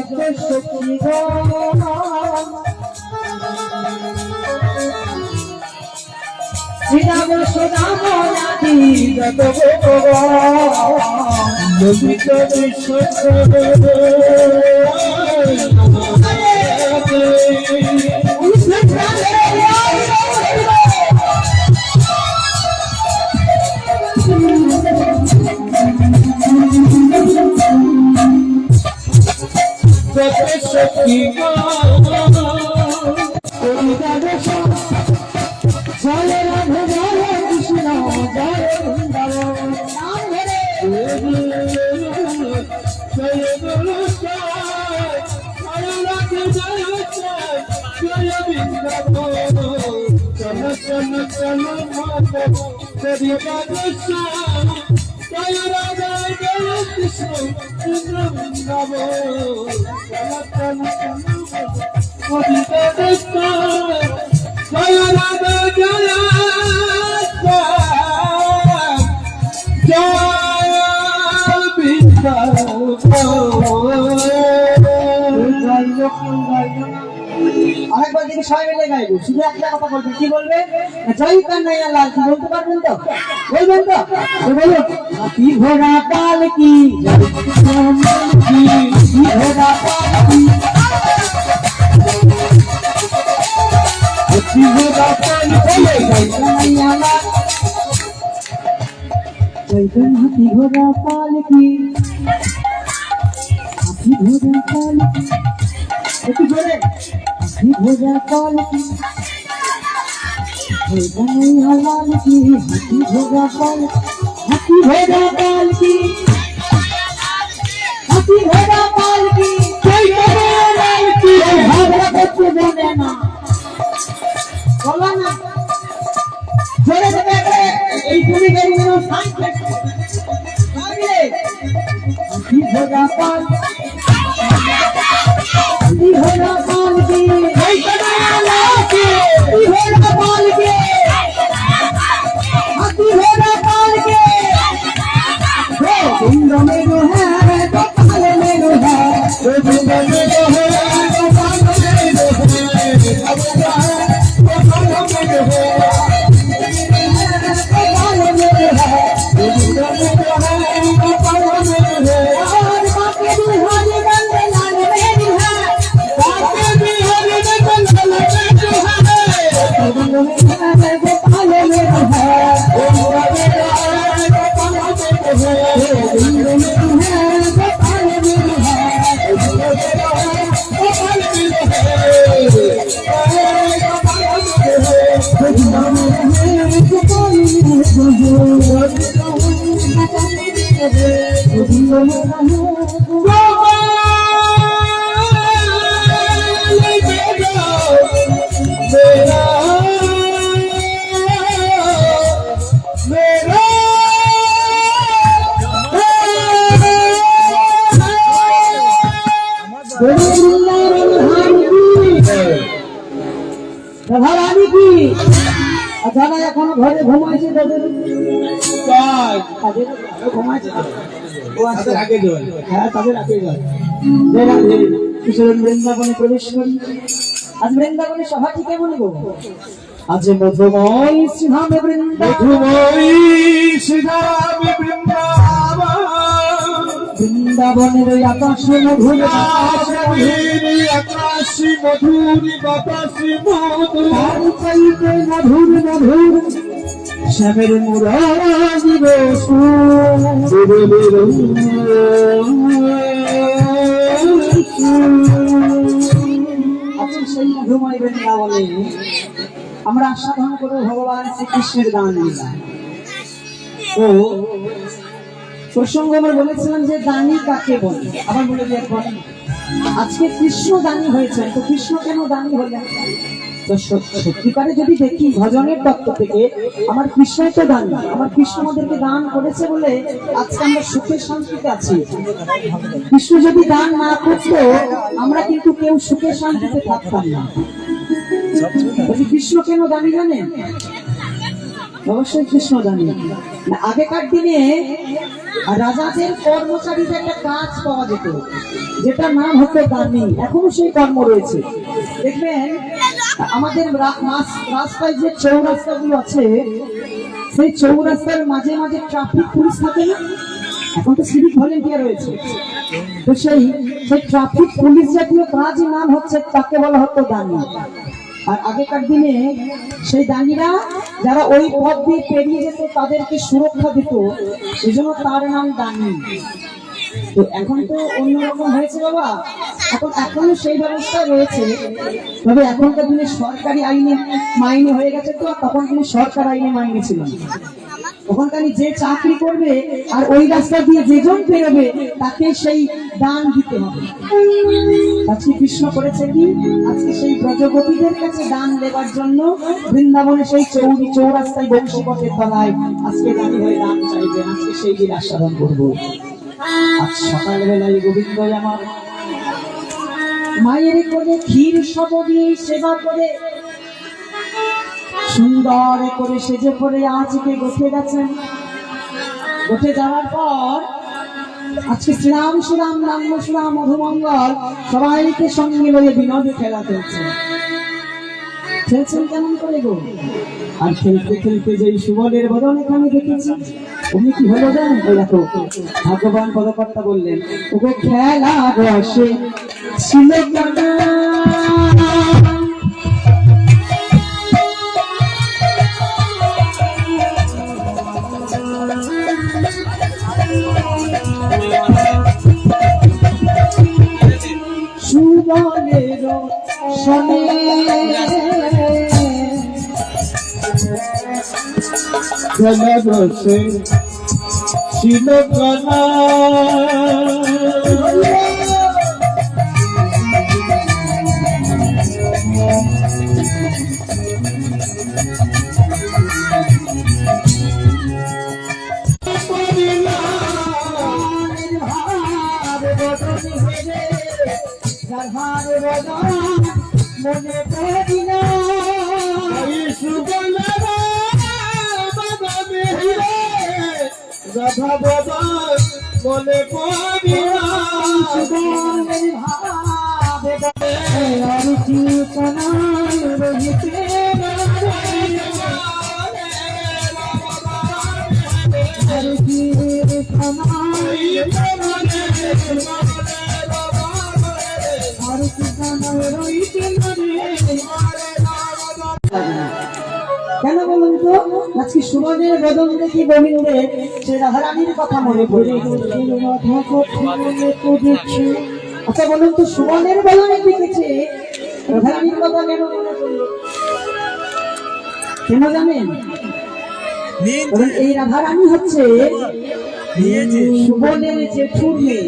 সত্যি শ্রীরাম সুদাম নাদি যত ললিত বিশ্ব সত্যি জয় রাধে জয় কৃষ্ণ জয় বৃন্দাবন জয় গুরু জয় রাধে জয় জয় বৃন্দাবন চল চল চল হরি রাধেশ জয় রাধে জয় কৃষ্ণ বৃন্দাবন চল চল হরি রাধেশ জয় রাধে জয় জয় আরেকবার যদি সবাই মিলে গাইবো শুধু একটা কথা বলবেন কি বলবে জয় কান্নাইয়া লাল কি বলতে পারবেন তো বলবেন তো বলো হাতি ঘোড়া পাল কি ঘোড়া পাল কি हाथी घोड़ा पाल जय कन्हैया लाल जय हाथी घोड़ा पाल की हाथी घोड़ा पाल की जोरे हाथी घोड़ा पाल की जय कन्हैया लाल की हाथी घोड़ा पाल की हाथी घोड़ा पाल की जय कन्हैया लाल की भागरा बच्चे बोले ना बोला ना जोरे से बैठे এই তুমি গেরি মেনো সাইড আগে হাতি ঘোড়া পাল की जय कन्हैया लाल की घोड़ा पाल की हाथी घोड़ा पाल की गोविंद मेरो है गोपाल मेरो है गोविंद मेरो है गोपाल मेरो है রানী কি জানা এখন ঘরে ঘুমাইছে তাদের ঘুমাইছে ও আজকে আগে জল হ্যাঁ তাদের আগে জল কিশোর বৃন্দাবনে প্রবেশ করি আজ বৃন্দাবনে সভাটি কেমন গো আজ মধুময় সিংহাবে বৃন্দাবনের আকাশে মধুর আকাশে মধুর বাতাসে মধুর মধুর শ্যামের মুরারি আচ্ছা সেই মধুময় বৃন্দাবনে আমরা আস্বাদন করব ভগবান শ্রীকৃষ্ণের গান লীলা ও প্রসঙ্গ আমরা বলেছিলাম যে দানি কাকে বলে আবার বলে দিয়ে আজকে কৃষ্ণ দানি হয়েছেন তো কৃষ্ণ কেন দানি হলেন তো সত্যিকারে যদি দেখি ভজনের তত্ত্ব থেকে আমার কৃষ্ণই তো দান আমার কৃষ্ণ আমাদেরকে দান করেছে বলে আজকে আমরা সুখে শান্তিতে আছি কৃষ্ণ যদি দান না করতো আমরা কিন্তু কেউ সুখে শান্তিতে থাকতাম না কৃষ্ণ কেন দানি জানেন অবশ্যই কৃষ্ণ জানি। আগেকার দিনে রাজাদের কর্মচারীদের একটা কাজ পাওয়া যেত, যেটা নাম হতো দানি। এখনো সেই কর্ম রয়েছে। দেখবেন আমাদের রাস্তায় যে চৌরাস্তাগুলো আছে, সেই চৌরাস্তার মাঝে মাঝে ট্রাফিক পুলিশ থাকে না, এখন তো সিভিক ভলেন্টিয়ার রয়েছে। তো সেই ট্রাফিক পুলিশ জাতীয় কাজের নাম হচ্ছে, তাকে বলা হতো দানি। আর আগেকার দিনে সেই দানিরা যারা ওই পথ দিয়ে পেরিয়ে যেত তাদেরকে সুরক্ষা দিত, এই জন্য তার নাম দানি। তো এখন তো অন্যরকম হয়েছে বাবা, এখনো সেই ব্যবস্থা রয়েছে, তবে এখনকার দিনে সরকারি আইনে মাইনে হয়ে গেছে। তো তখন কিন্তু সরকার আইনে মাইনে ছিল। তখনকার যে চাকরি করবে আর ওই রাস্তা দিয়ে যেজন বেরোবে তাকে সেই দান দিতে হবে। আজকে কৃষ্ণ করেছে কি, আজকে সেই ব্রজগোপীদের কাছে দান দেবার জন্য বৃন্দাবনে সেই চৌরাস্তায় বংশীপথের তলায় আজকে দানি হয়ে দান চাইবেন। আজকে সেই দিন আস্বাদন করবো। আজ সকালবেলায় গোবিন্দ আমার মায়ের কোলে ক্ষীর সব দিয়ে সেবা করে সুন্দর করে সেজে করে আজকে গোঠে গেছেন। গোঠে যাওয়ার পর আজকে শ্রীরাম সুরাম রাম সুরাম মধুমঙ্গল সবাইকে সঙ্গে লয়ে বিনোদে খেলা খেলছেন। কেমন করে গো? আর খেলতে খেলতে যেই সুবলের বদন এখানে দেখেছি, উনি কি হলো জানেন? ওই দেখো ভগবান পদকর্তা বললেন, ওগো খেলা বসে ছিল সুবলের শনে খেলা বসে ছিল কানা। মনে পড়িনা রাধা বাবা মনে পড়িনা কেন বলুন তো? আজকে সুবলের বদন দেখি গোবিন্দের সে রাধারানীর কথা মনে পড়ে। আচ্ছা বলুন তো, সুবলের বদনে দেখেছে রাধারানীর কথা কেন মনে পড়লো? কেন জানেন? এই রাধারানী হচ্ছে সুবলের জেঠুর মেয়ে।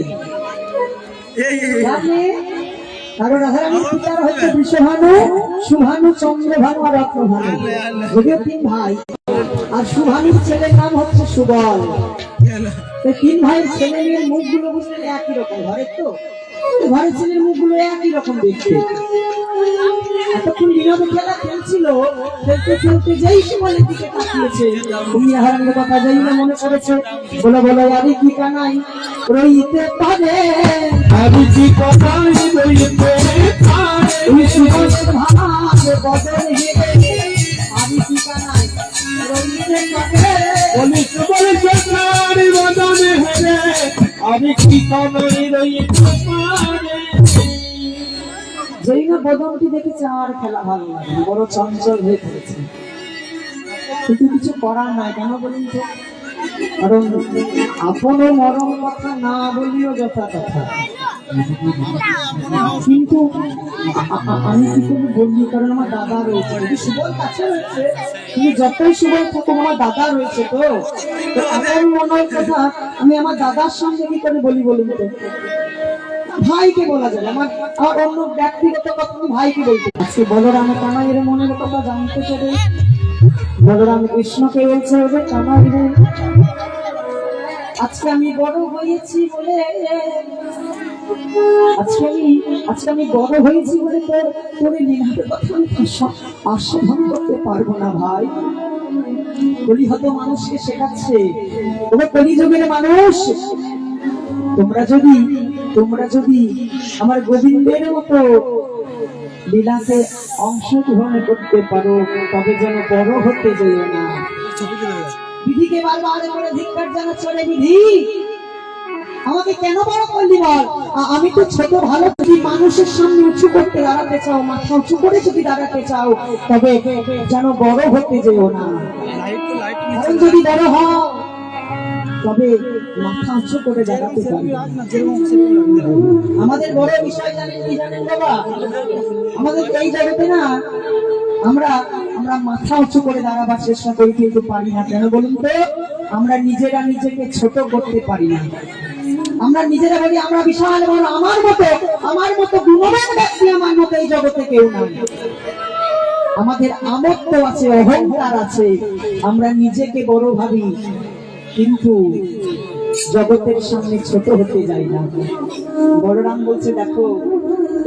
কারণ রাধারানীর পিতার হচ্ছে বৃষভানু, সুভানু, চন্দ্রভানু আর রত্নভানু, যদিও 3 ভাই। আর সুভানুর ছেলের নাম হচ্ছে সুবল। এই 3 ভাইয়ের ছেলে মেয়ের মুখগুলো বুঝলেন একই রকম। ঘরের তো ঘরের ছেলের মুখগুলো একই রকম দেখতে। এতক্ষণ বিনোদে খেলা খেলছিল, খেলতে খেলতে যেই সুবলের দিকে তাকিয়েছে, তুমি রাধারানীর কথা যেই না মনে পড়েছে। বলে বলে আরে কি কানাই রইতে পারে, আমি কি কথাই রইতে পারে, তুমি সুবলের ভাঙার বদল হেরে আমি কি কানাই রইতে পারে। বলি সুবল সরকার বদনে হেরে আমি কি কথাই রইতে পারে। যেই না বদনটি দেখেছে আর খেলা ভালো লাগে, বড় চঞ্চল হয়ে পড়েছে। কিন্তু কিছু করার নাই। কেন বলুন তো? কারণ আপনও মরম কথা না বলিও যথা কথা। কিন্তু আমি কি করে বললি? কারণ আমার দাদা রয়েছে, যদি সুবল কাছে রয়েছে, কিন্তু যতই সুবল থাকুক আমার দাদা রয়েছে। তো আপন মনের কথা আমি আমার দাদার সঙ্গে কি করে বলি বলুন তো? ভাইকে বলা যাবে, আমার অন্য ব্যক্তিগত কথা ভাইকে বলতে। আজকে বলরাম কানাইয়ের মনের কথা জানতে চাবে। বলরাম কৃষ্ণকে বলছে, ওদের কানাই রে, আজকে আমি বড় হয়েছি বলে, আজকে আমি বড় হয়েছি বলে তোর লীলার কথা আমি আস্বাদন করতে পারবো না ভাই। কলিহত মানুষকে শেখাচ্ছে, তোমরা কলিযুগের মানুষ, তোমরা যদি আমার গোবিন্দের মতো লীলাতে অংশগ্রহণ করতে পারো, তবে যেন বড় হতে যেও না। বিধিকে বারবার করে ধিক্কার জানাচ্ছে, রে বিধি, আমাকে কেন বড় করলি বল? আমি তো ছোট, ভালো। যদি মানুষের সামনে উঁচু করতে দাঁড়াতে চাও, মাথা উঁচু করে যদি দাঁড়াতে চাও, তবে যেন বড় হতে যেও না। কারণ যদি বড় হও, তবে মাথা উঁচু করে দাঁড়াতে পারবে। আমাদের বড় বিষয় জানেন কি জানেন বাবা? আমাদের এই জগতে না আমরা মাথা উঁচু করে দাঁড়াবার চেষ্টা করি, কিন্তু পারি না। কেন বলুন তো? আমরা নিজেরা নিজেকে ছোট করতে পারি না। আমরা নিজেরা বলি আমরা বিশাল বড়, আমার মতো গুণবান ব্যক্তি আমার মতো এই জগতে কেউ নাই। আমাদের আমত্ব আছে, অহংকার আছে, আমরা নিজেকে বড় ভাবি, কিন্তু জগতের সামনে ছোট হতে যাই না। বলরাম বলছে, দেখো,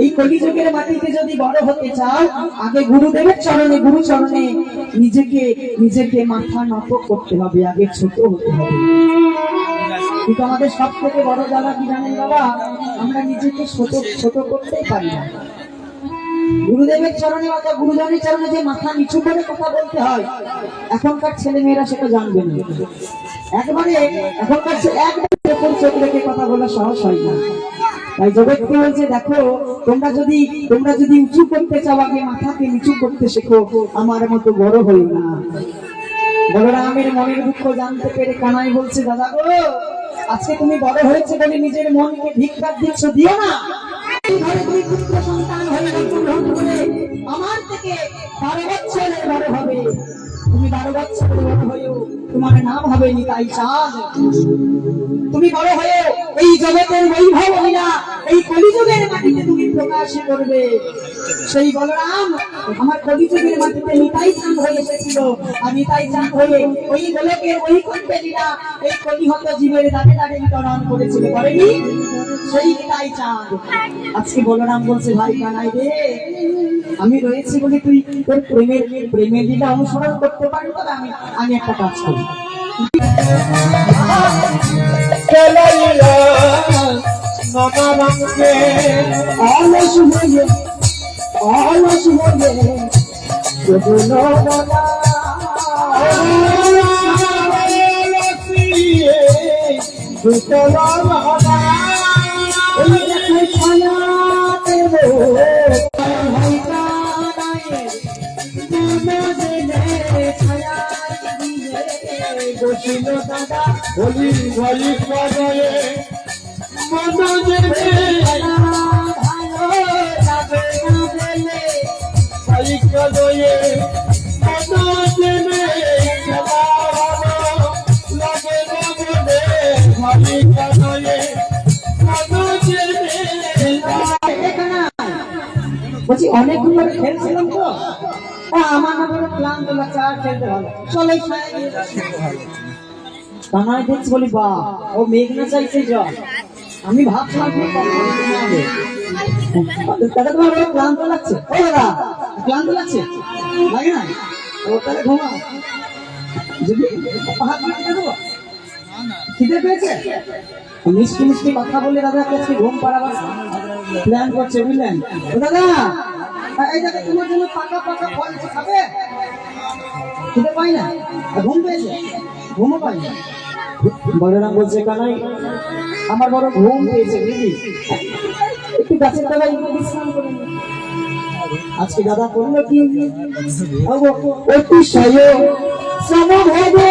এই কলিযুগের মাটিতে যদি বড় হতে চাও, আগে গুরুদেবের চরণে, গুরু চরণে নিজেকে মাথা নত করতে হবে, আগে ছোট হতে হবে। কিন্তু আমাদের সব থেকে বড় জ্বালা কি জানেন বাবা? আমরা নিজেকে ছোট করতেই পারি না। গুরুদেবের চরণে বা গুরুজনের চরণে যে মাথা নিচু করে কথা বলতে হয়, এখনকার ছেলে মেয়েরা সেটা জানবে না। এখনকার একদম চোখ রেখে কথা বলা সহজ হয় না। তাই জগৎকে বলছে, দেখো, তোমরা যদি উঁচু করতে চাও, আগে মাথাকে নিচু করতে শেখো, আমার মতো বড় হইও না। বলরামের মনের দুঃখ জানতে পেরে কানাই বলছে, দাদা গো, আজকে তুমি বড় হয়েছে বলে নিজের মনকে ধিক্কার দিচ্ছ, দিও না। ঘরে তুমি পুত্র সন্তান হয়ে জন্মগ্রহণ করে আমার থেকে 12 বছরের বড় হবে। তুমি 12 বছরের বড় হয়েও তোমার নাম হবে নিতাই চাঁদ। তুমি বড় হয়ে এই জগতের বৈভব লীলা এই কলিযুগের মাটিতে তুমি প্রকাশ করবে। সেই বলরাম আমার কলিযুগের মাটিতে নিতাই চাঁদ হয়ে এসেছিল, আর নিতাই চাঁদ হয়ে ওই গোলকের বৈকুণ্ঠে লীলা এই কলিহত জীবের দাঁড়ে দাঁড়ে বিতরণ করেছিল, করেনি? সেই নিতাই চাঁদ। আজকে বলরাম বলছে, ভাই কানাই রে, আমি রয়েছি বলে তুই তোর প্রেমের লীলা অনুসরণ করতে পারবি, তবে আমি একটা কাজ করি। অলস হয়ে দাদা বলি ভাই কানায়ে মন দেবে ভালো লাগে না বলে ভাই কানায়ে মন দেবে খেলা ভালো লাগে না বলে ভাই কানায়ে মন দেবে। বলছি অনেকগুলো খেলছিলাম তো, আমার না বড় ক্লান্ত লাগছে, আর খেলতে ভালো, চলো কানাই দেখছি, বলি বা ও মেঘনা চাইছে জল। আমি ভাবছিলাম দাদা তোমার বড় ক্লান্ত লাগছে, ও দাদা ক্লান্ত লাগছে, লাগে না? ও তাহলে ঘুমাও, যদি হাত দিয়ে দেবো। খিদে পেয়েছে, মিষ্টি মিষ্টি কথা বলে দাদা আজকে ঘুম পাড়াবার প্ল্যান করছে, বুঝলেন? ও দাদা, এই দাদা তোমার জন্য পাকা পাকা ফল খাবে? খিদে পাই না, ঘুম পেয়েছে, ঘুমও পাই না। বলরাম বলছে, কানাই আমার বড় ঘুম পেয়েছে, বুঝলি, একটু গাছের তলায় বিশ্রাম করে নি। আজকে দাদা করলো কি, অতিশয় সমভাবে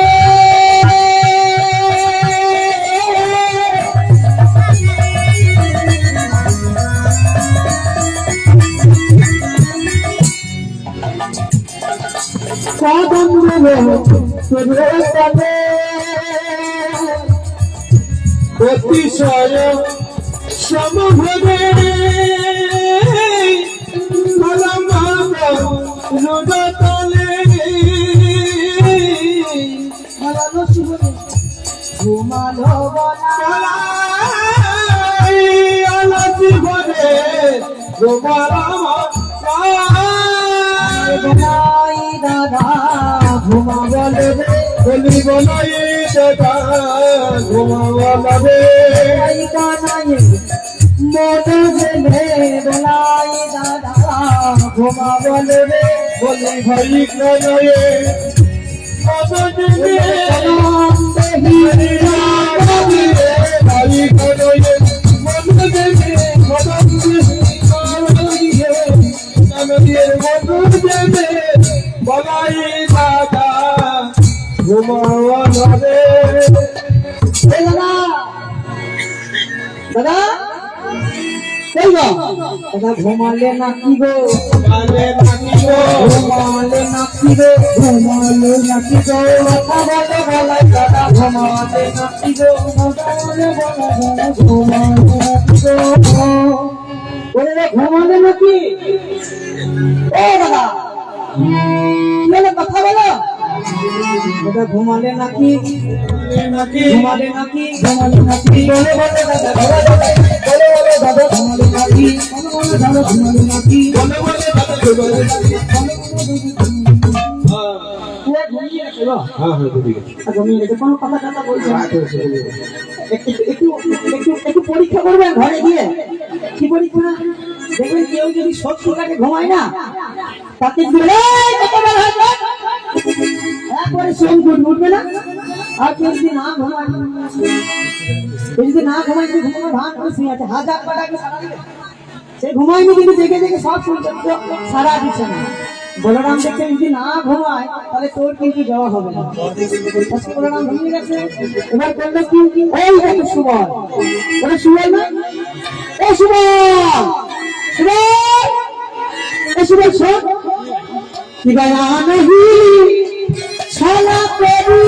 অতিশয় সমভাবে রোদতলে হারানো শুভনে ঘুমালো বলা আলাসি ভরে গোমারা দাদা ঘুমা বলে রে বলি বলাই দাদা ঘুমাওয়ালা রে ভাই কানাই মন জেলে বলাই দাদা ঘুমা বলে রে বলি ভাই কানায়ে মদনে সালাম দেহি ভাই কানায়ে মদনে মদনে বলাই দাদা ঘুমাওয়ালা রে এই দাদা দাদা কই গো দাদা ঘুমালে নাকি গো কালে নাকিও ঘুমালে নাকি গো ঘুমালে নাকি গো কথা বলে বলাই দাদা ঘুমালে নাকি গো ঘুমালে বলে ঘুমালে নাকি গো বলে রে ঘুমালে নাকি ও দাদা বলে কথা বলো দাদা ঘুমালে নাকি নাকি ঘুমালে নাকি ঘুমালে নাকি বলে বলে দাদা বলে বলে দাদা ঘুমালে নাকি বলে বলে দাদা ঘুমালে নাকি বলে বলে দাদা ঘুমালে নাকি পুরো ঘুমিয়ে গেছে গো হ্যাঁ হ্যাঁ ঠিক আছে আর ঘুমিয়ে গেছে কোনো কথা কথা বলছে না। একটু একটু একটু একটু পরীক্ষা করবেন ঘরে গিয়ে কি পরীক্ষা দেখবেন কেউ যদি শত্রুটাকে ঘুমায় না তাকে দিলে একবারে সোম উঠবে না আর কেউ যদি না ঘুমায় কেউ যদি না ঘুমায় যদি ঘুমানো ভান করে শুয়ে আছে হাজার পাটাকে সারা দিবে সে ঘুমায়নি কিন্তু দেখে দেখে সব শুনছে সারা দিচ্ছে না বলরাম দেখছে যদি না ঘুমায় তাহলে তোর কিন্তু যাওয়া হবে না বলরাম ঘুমিয়ে গেছে এবার করলো কি এই একটা সুবল ওটা সুবল না এই সুবল সুবল এই সুবল শোন কি গায়া নাহি ছলা করি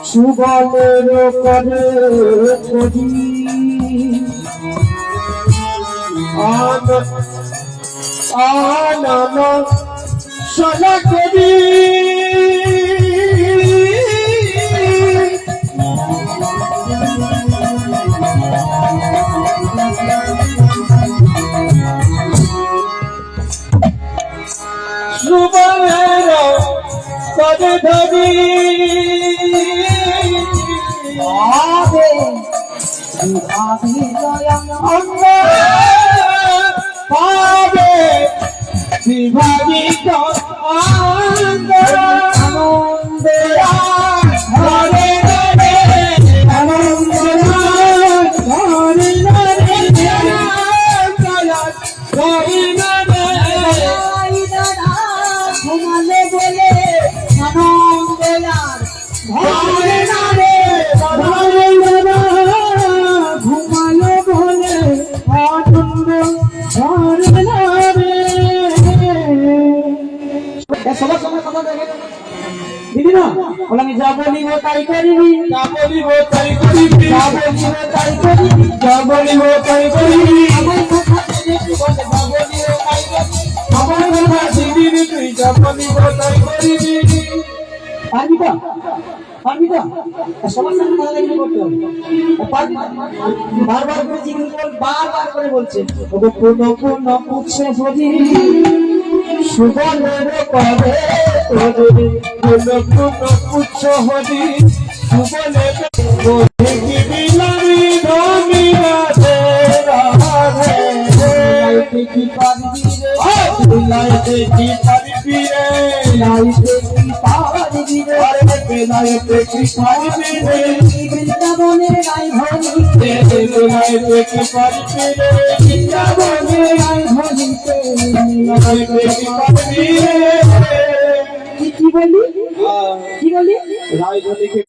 সুবলের করে করি আনন সলা করি সুবলের করে ধরি আবে আবে দয়াম পাবে বিভাজিত আনন্দে ঘরে ঘরে আনন্দে ঘরে ঘরে আই দাদা ঘুমালে বলে আনন্দে ঘরে নারে ঘরে দাদা ঘুমালে বলে আনন্দ ঘরে নারে সবার সঙ্গে কথা দেখে দিদি না বলে আমি যা বলিব তাই করিবি যা বলিব তাই করিবি যা বলিব তাই করিবি যা বলিব তাই করিবি আমার কথা দেখি বলে যা বলিব তাই করিবি আমার কথা শিখিবি তুই যা বলিব তাই করিবি পারবি তো পারবি তো সবার সঙ্গে কথা দেখি করতে হবে পারবি বারবার করে জিজ্ঞেস বল বারবার করে বলছে ওগো পুনো পুনো পুছে হরি সুবলের করে তোরে কোন কোন পুচ্ছ হরি সুবলে বলে কি বিলামি ধমি রাধে রাধে লাইতে কি পারবি রে লাইতে কি পারিবি রে লাইতে কি পারবি রে লাইতে কি পারিবি রে বৃন্দাবনের রাই ধরি লাইতে কি পারিবি রে বৃন্দাবনের রাই ধরিতে লাইতে কি পারিবি রে কি বলি কি বলি রাজধানীকে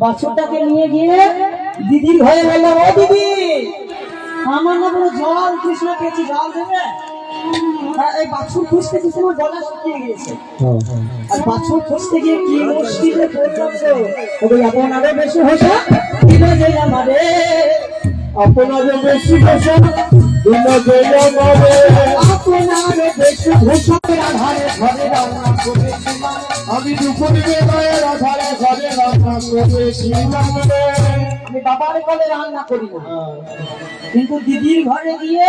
বাচ্চাটাকে নিয়ে গিয়ে দিদির হয়ে গেল ও দিদি আমার না কোনো জল কৃষ্ণ পেয়েছি জল দেবে এই বাছুর খুঁজতে খুঁজতে আমার গলা শুকিয়ে গিয়েছে আর বাছুর খুঁজতে গিয়ে কি মুশকিলে পড়লাম তো ওই আপনারও বেশি হসা দিলে যে আমারে আপনাদের বেশি বসে দুনো দুনো বলে আপনার বেশভূষণের আধারে ঘরে রান্না করেছিলাম। আমি দুপুর বেলায় রাধারে ঘরে রান্না করেছিলাম রে। আমি বাবার ঘরে রান্না করি না, কিন্তু দিদির ঘরে গিয়ে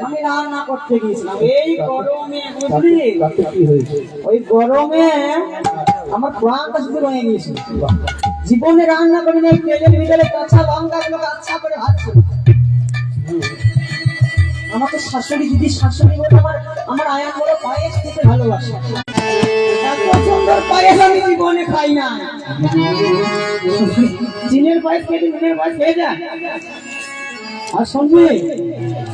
আমি রান্না করতে গিয়েছিলাম। এই গরমে বুঝলি, তাতে কি হয়েছে? ওই গরমে আমার প্রাণটা শুধু রয়ে গিয়েছিল। জীবনে রান্না করি না, তেলের ভিতরে কাঁচা লঙ্কা গুলোকে আচ্ছা করে ভাজছি। আমাকে শাশুড়ি, দিদি শাশুড়ি বলে আমার আয়ান বলে পায়েস খেতে ভালোবাসে। এত সুন্দর পায়েস আমি জীবনে খাই না। চিনের পায়েস খেতে নুনের পায়েস খেয়ে যায়। আর শুনবি,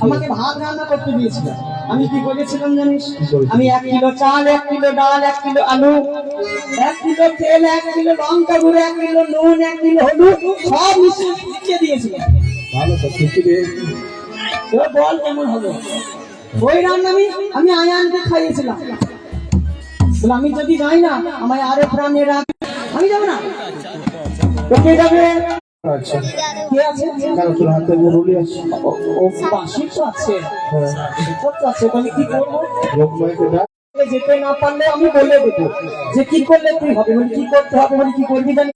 আমাকে ভাত রান্না করতে দিয়েছিল। আমি কি করেছিলাম জানিস? আমি 1 কিলো চাল, 1 কিলো ডাল, 1 কিলো আলু, 1 কিলো তেল, 1 কিলো লঙ্কা গুঁড়ো, 1 কিলো নুন, 1 কিলো হলুদ সব মিশিয়ে দিয়েছিলাম। ভালো তো খিচুড়ি। এবার বল কেমন হবে? ওই রান্না আমি আয়ানকে খাইয়েছিলাম। বলে আমি যদি যাই না, আমায় আরো প্রাণে রাখ, আমি যাবো না। ওকে যাবে। আচ্ছা, কে আছে? কারো তোর হাতে মুরুলি আছে? ও বাসি তো আছে, তো আছে। তাহলে কি করবো? লোকমাইকে ডাক। যেতে না পারলে আমি বলে দেবো যে কি করলে তুই হবে, বলি কি করতে হবে, বলি কি করবি জানি।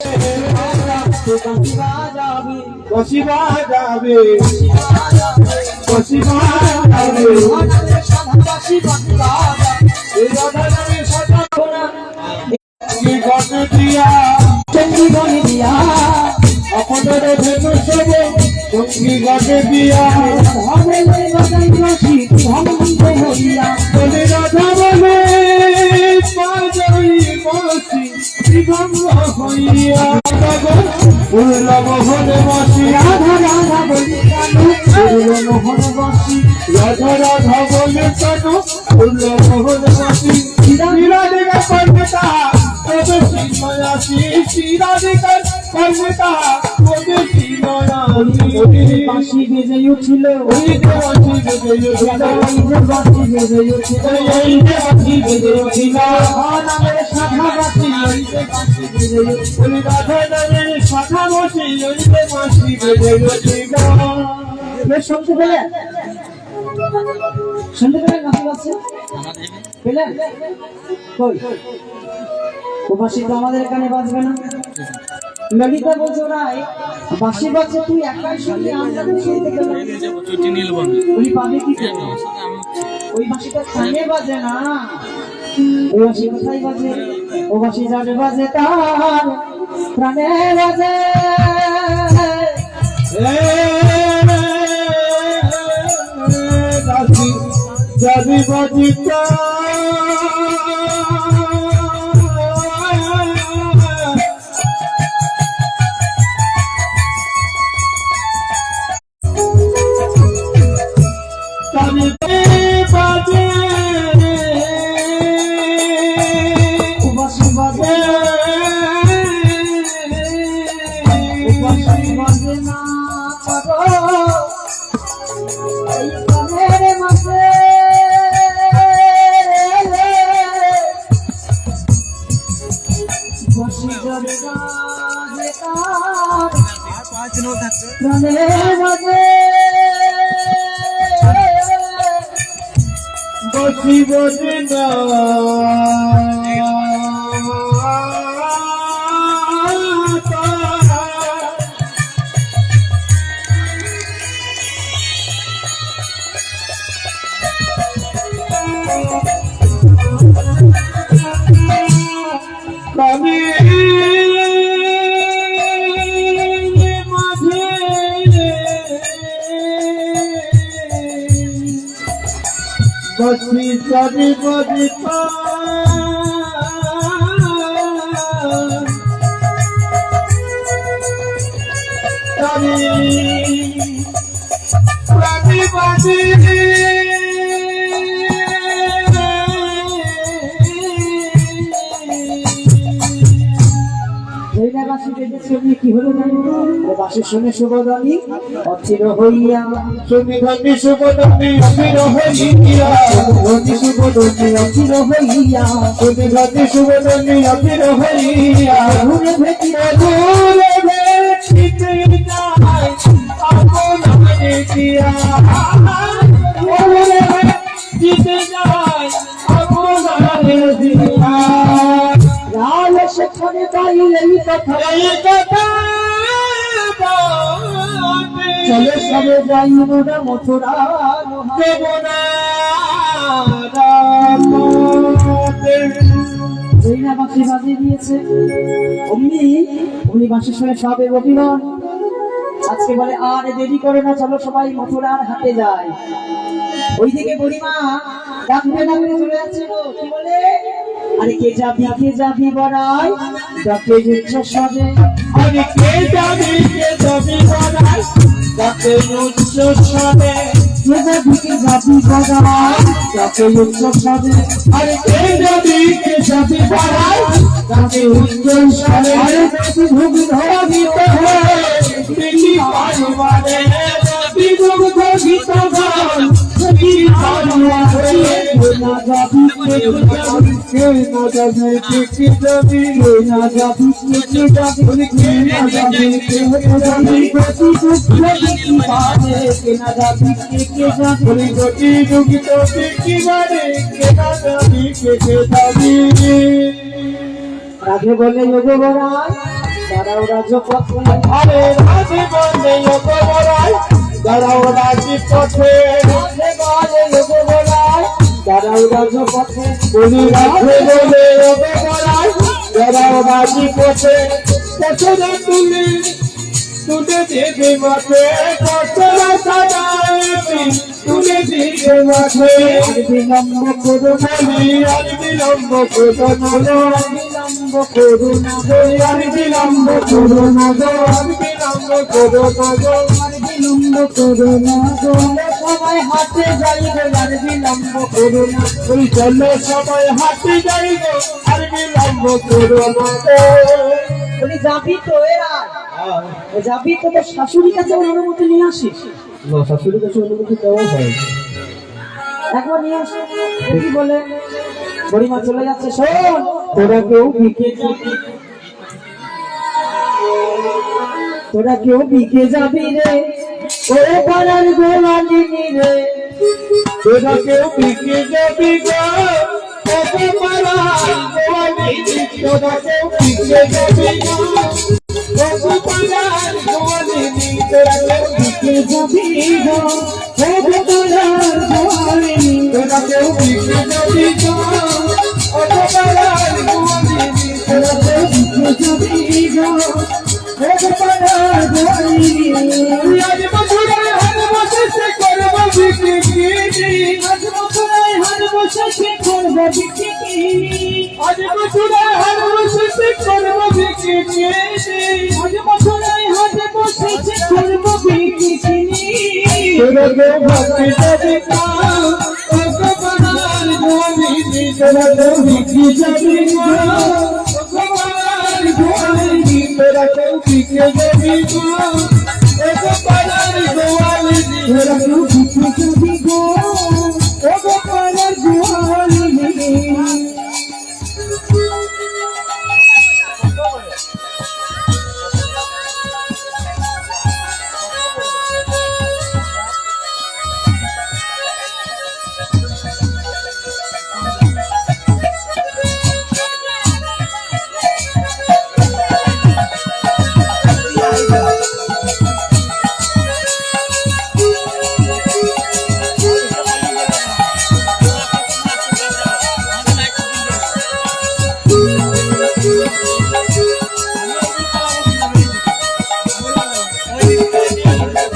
কষিবা যাবে, কষিবা যাবে, এই রাধা নামে সাদা কি গতে দিয়া আপনাদের ভেতর সবে সঙ্গী গতে দিয়া বলে রাধা বলে পাজাই বসি বিভঙ্গ হইয়া উল্ল মোহনে বসি রাধা রাধা বলি কানু উল্ল মোহনে বসি রাধা রাধা বলি কানু উল্ল মোহনে বসি শিরাধিকা কর্মতা তবে শ্রীময়াসি শিরাধিকার কর্মতা তবে শ্রীময়াসি বাঁশি বেজে উঠছিল, ওই যে বাঁশি বেজে উঠিল, বাঁশি বেজে উঠছিল, এই যে বাঁশি বেজে উঠিল, নামের শাখা বাঁশি, ওই যে বাঁশি বেজে উঠছিল। ওই রাধা নামের শাখা বসি ওই যে বাঁশি বেজে উঠিল। বেশ শুনতে পেলেন? শুনতে পেলেন বাঁশি বাজছে? পেলেন? কই? ও বাঁশি তো আমাদের এখানে বাজবে না। ললিতা বলছে ওরা বাঁশি বাজছে, তুই একাই শুনলি, আমরা তো শুনতে পেলাম। বলি পাবে কি করে? ওই বাঁশিটা কানে বাজে না, ওই বাঁশি কোথায় বাজে? ও বাঁশি যাবে বাজে তার প্রাণে বাজে। যদি বাজিত বাজে ও বাঁশি বাজে, ও বাঁশি বাজে না পারো এই প্রাণের মাঝে। বাঁশি যাবে বাজে তার প্রাণে বাজে। বসি বসে না কবি মাঝে বসি যদি বজিত প্রতিবাদী বাঁশি বেজেছে, কি হলো জানি? বাঁশি শুনে শুভদানী অচির হইয়া, শুনি ধনী শুভদনী অচির হইয়া, ধনী শুভদানী অচির হইয়া, শুনি ধনী শুভদনী অচির হইয়া, ঘুরে ভেটিয়া দূরে ভেটিতে যায় আপন দিয়া সবাই এই কথা চলো সবে যাই মোরা মথুরা এই না বাঁশি বাজিয়ে দিয়েছে অমনি বাঁশির সঙ্গে সবে অভিমান আজকে বলে আর দেরি করে না চলো সবাই মথুরার হাতে যায় ওইদিকে বুড়িমা ডাকতে ডাকতে চলে যাচ্ছে গো কি বলে আরে কে যাবি বড়াই ডাকে উচ্চ স্বরে আরে কে যাবি বড়াই ডাকে উচ্চ স্বরে কে যাবি বড়াই ডাকে উচ্চ স্বরে আরে কে যাবি বড়াই ডাকে উচ্চ স্বরে আরে বেশি ভোগ ধরিত হয় দিল্লি পারবারে বিভোগ ধরিত হয় দিল্লি পারবারে না যাবি কে যাবি না যাবি কে যাবি কে না যাবি কে যাবি প্রতি দুঃখ পারে কে না যাবি কে যাবি প্রতি দুঃখ কি বারে কে না যাবি কে যাবি রাধে বলে যোগ বড়াই দাঁড়াও রাজপথ আরে রাধে বলে যোগ বড়াই দাঁড়াও রাজপথে রাধে বলে যোগ বড়াই দাঁড়াও রাজপথে বলি রাধে বলে যোগ বড়াই দাঁড়াও রাজপথে কতটা তুলে দেবে মাঠে কতটা সাজাইছি তুলে দেবে মাঠে আর বিলম্ব করো না আর বিলম্ব করো না বিলম্ব করো না আর বিলম্ব করো না আর বিলম্ব করো না আর বিলম্ব করো না সবাই হাতে যাইবে আর বিলম্ব করো না ওই চলো সবাই হাতে যাইব আর বিলম্ব করো না বলি যাবি তো এরা যাবি তো তোর শাশুড়ির কাছে ওর অনুমতি নিয়ে আসিস শাশুড়ির কাছে অনুমতি দেওয়া হয় একবার নিয়ে আসে কি বলে বুড়িমা চলে যাচ্ছে শোন তোরা কেউ বিকে যাবি রে ও পাড়ার গোলালিনী রে তোরা কেউ বিকে যাবি গো কবে পারা গোয়ালিনী তোরা কেউ বিকে যাবি গো কবে পারা গোয়ালিনী তোরা কেউ বিকে যাবি গো কবে পারা গোয়ালিনী তোরা কেউ বিকে যাবি গো কবে পারা গোয়ালিনী তোরা কেউ বিকে যাবি গো কবে পারা গোয়ালিনী আজ মথুরায় হাত বসেছে করব বিক্রি আজ মথুরায় হাট বসেছে করব বিক্রি আজ মথুরায় হাত বসেছে করব বিক্রি আজ মথুরায় হাট বসেছে করব বিক্রি তোরা কেউ ভক্তি যাবি গো কবে পারা গোয়ালিনী তোরা কেউ বিক্রি যাবি গো কবে পারা গোয়ালিনী তোরা কেউ বিক্রি যাবি গো কবে পারা গোয়ালিনী তোরা কেউ বিক্রি যাবি গো ও পাড়ার গোয়ালিনী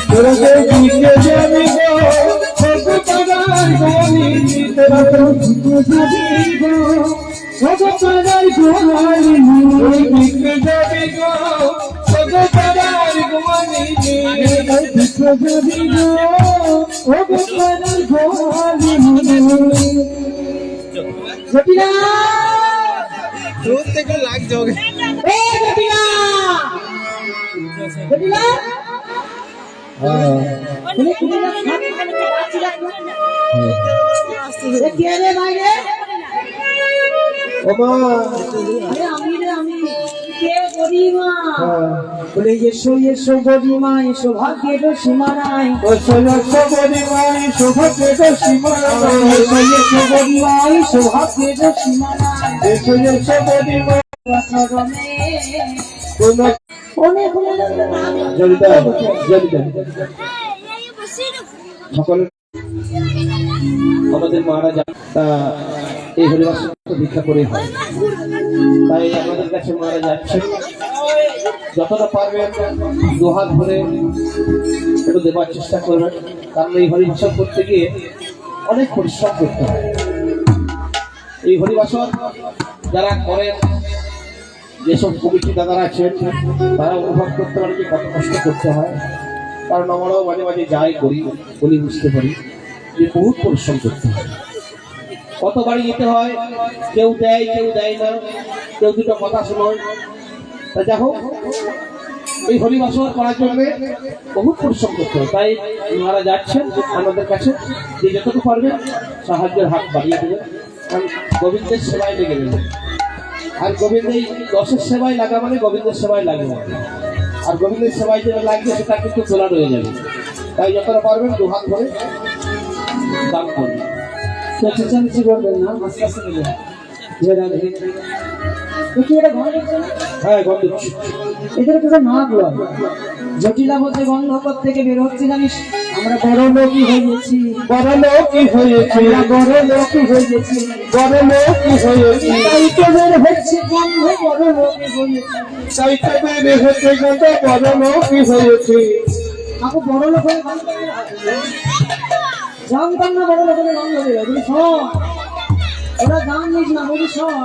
তোরা কেউ বিকে যাবি গো কবে পারা গোয়ালিনী তোরা কেউ বিকে যাবি গো কবে পারা গোয়ালিনী বিকে যাবি গো কবে পারা গোয়ালিনী বিকে যাবি গো ও পাড়ার গোয়ালিনী জটিলা दूर तक लाग जाओगे এ জটিলা জটিলা তুমি তুমি না খাচ্ছি রাখো এ কে রে বাইরে ওমা আরে আমি কে গরিমা বলে এসো এসো গরিমা এসো ভাগ্যের সীমানায় ওসো বলিমাই শোভকের সীমানায় এসো এসো গরিমা এসো ভাগ্যের সীমানায় এসো বলিমাই কোন অনেক অনেক জলিতা জলিতা সকলে আমাদের মারা যান তা এই হরিবাস ভিক্ষা করে হয়, তাই আমাদের কাছে মারা যাচ্ছে যতটা পারবেন দুহাত ধরে একটু দেবার চেষ্টা করবেন, কারণ এই হরিবাসন করতে গিয়ে অনেক পরিশ্রম করতে হয়। এই হরিবাসন যারা করেন, যেসব কমিটি দাদারা আছেন তারা অনুভব করতে পারে যে কত কষ্ট করতে হয়, কারণ আমরাও মাঝে মাঝে যাই করি বলি বুঝতে পারি যে বহুত পরিশ্রম করতে হয়, কত বাড়ি যেতে হয়, কেউ দেয় কেউ দেয় না, কেউ দুটো কথা শোনায়। তা যা হোক এই হরিবাসন করার জন্য বহুত পরিশ্রম করতে হয়, তাই ওনারা যাচ্ছেন আমাদের কাছে যে যতটুকু পারবেন সাহায্যের হাত বাড়িয়ে দেবেন, কারণ গোবিন্দের সেবায় লেগে দেবেন। আর গোবিন্দ এই দশের সেবায় লাগা মানে গোবিন্দের সেবায় লাগবে, আর গোবিন্দের সেবায় যেটা লাগবে সেটা কিন্তু তোলা রয়ে যাবে। তাই যতটা পারবেন দুহাত ধরে দান করবেন, চেঁচামেচি করবেন না, আস্তে আস্তে দেবেন। যে রাধে কি এটা ঘর দেখছেন? হ্যাঁ গন্ধ হচ্ছে। এদের কিছু না বলা জটিলা বলতে গন্ধ থেকে বের হচ্ছে জানিস, আমরা বড় লোকই হয়ে গেছি, বড় লোকই হয়েছে, আমরা বড় লোকই হয়ে গেছি, বড় লোকই হয়েছে, তাই তো বের হচ্ছে গন্ধ বড় লোকই হয়েছে। তাই তো বের হচ্ছে গন্ধ বড় লোকই হয়েছে। আমাকে বড় লোক হয়ে গন্ধ বের হয়। জানতাম না বড় লোকের গন্ধ বের হয়, বলি শোন ওরা জানিস না, বলি শোন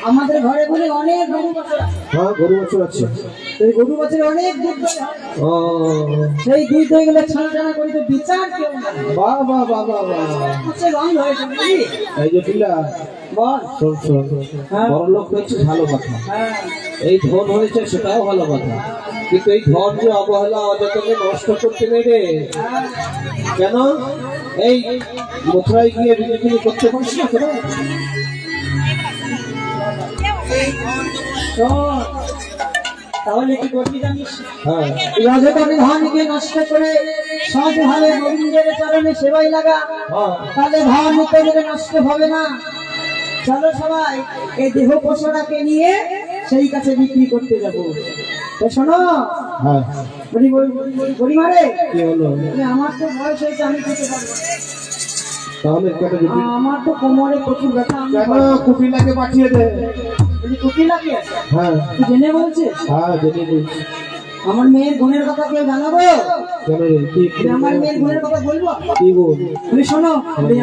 আমাদের ঘরে বলে অনেক গরু বাছুর আছে। হ্যাঁ গরু বছর আছে, এই গরু বাছুর অনেক দুধ হয়, ও সেই দুধ হয়ে গেলে ছানা ছানা করি তো বিচার কেউ না, বাহ বাহ বাহ বাহ বাহ। হচ্ছে গন্ধ হয়েছে বুঝলি? এই যে টিলা বল। শোন শোন, হ্যাঁ। বড় লোক হয়েছে ভালো কথা, হ্যাঁ এই ধন হয়েছে সেটাও ভালো কথা, কিন্তু এই ধন যে অবহেলা অযত্নে নষ্ট করতে নেই রে। কেন এই মথুরায় গিয়ে বিক্রি করতে পারছি না কেন? শোন, তাহলে কি করবি জানিস? হ্যাঁ রাজধানী ধনকে নষ্ট করে সৎভাবে গোবিন্দের চরণে সেবাই লাগা, হ্যাঁ তাহলে ধন তোদের নষ্ট হবে না। চলো সবাই এই দেহ পশুটাকে নিয়ে সেই কাছে বিক্রি করতে যাব। তো শোনো হ্যাঁ পরিমারে, কি হলো? আমার তো বয়স হয়েছে, আমি খেতে পারবো না। তাহলে কেটে দিবি আমার তো কোমরে প্রচুর ব্যথা, আমি কেন? পারবো না। কুপিলাকে পাঠিয়ে দে। বলি, কুকিলাকে হ্যাঁ তুই জেনে বলছিস? হ্যাঁ জেনে দিচ্ছি। আমার মেয়ের গুণের কথা কেউ জানাবো? কেন রে কি আমার মেয়ের গুণের কথা বলবো? কি গুণ? তুমি শোনো,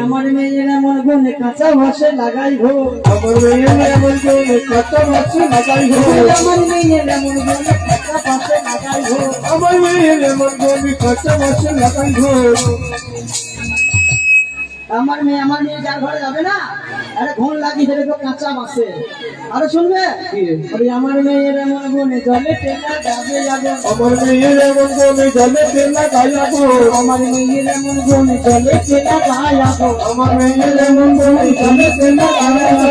আমার মেয়ের এমন গুণে কাঁচা ভাষে লাগাই ভো, আমার মেয়ের এমন গুণ কত বছর লাগাই গো, আমার মেয়ের এমন গুণে কাঁচা ভাষে লাগাই ভো। আমার মেয়ের এমন গুণ কত বছর লাগাই গো। আমার মেয়ে যার ঘরে যাবে না, আরে ঘন লাগিয়ে দেবে তো কাঁচা বাসে। আরে শুনবে, আমার মেয়ের এমন গুণে জলে টেলা যাবে যাবে, আমার মেয়ের এমন গুণ জলে তেলা গায়াবো, আমার মেয়ের এমন গুণে জলে টেলা গায়াবো, আমার মেয়ের এমন গুণ জলে তেলা গায়াবো।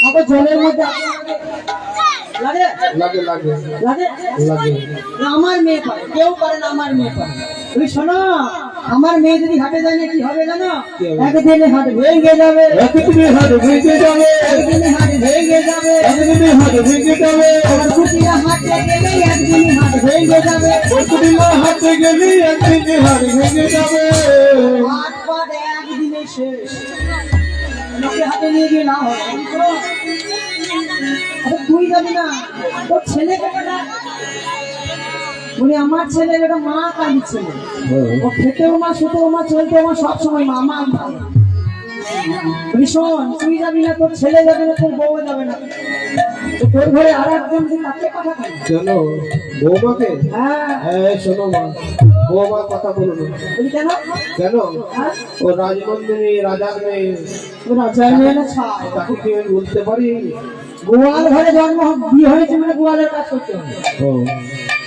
আবার জলের মধ্যে লাগে লাগে লাগে লাগে লাগে। না, আমার মেয়ে পারে, কেউ পারে না, আমার মেয়ে পারে। তুমি শোনো, আমার মেয়ে যদি হাটে যায় না কি হবে জানো? কি হবে? একদিনে হাট ভেঙে যাবে, একদিনে হাত ভেঙে যাবে, একদিনে হাট ভেঙে যাবে, একদিনে হাত ভেঙে যাবে, আমার কুটিরা হাটে গেলে একদিনে হাট ভেঙে যাবে, একদিনে হাতে গেলে একদিনে হাত ভেঙে যাবে। হাট পাট একদিনে শেষ, লোকে হাতে নিয়ে গিয়ে না হয়। আরে তুই যাবি না, তোর ছেলে কেটা বলি, আমার ছেলে একটা মা কালী ছেলে, ও খেতেও মা, শুতেও মা, চলতেও মা, সবসময় মা মা ভালো। বলি শোন, তুই যাবি না, তোর ছেলে যাবে না, তোর বউ যাবে না, তো তোর ঘরে আর একজন তুই তাকে কথা খাই। কেন বৌমাকে? হ্যাঁ হ্যাঁ শোনো মা, বৌমার কথা বলো না। বলি কেন? কেন? হ্যাঁ ও রাজমন্দিনী রাজার মেয়ে, ও রাজার মেয়ে না ছাই, তাকে কি আমি বলতে পারি? গোয়াল ঘরে জন্ম বিয়ে হয়েছে মানে গোয়ালের কাজ করতে হবে, ও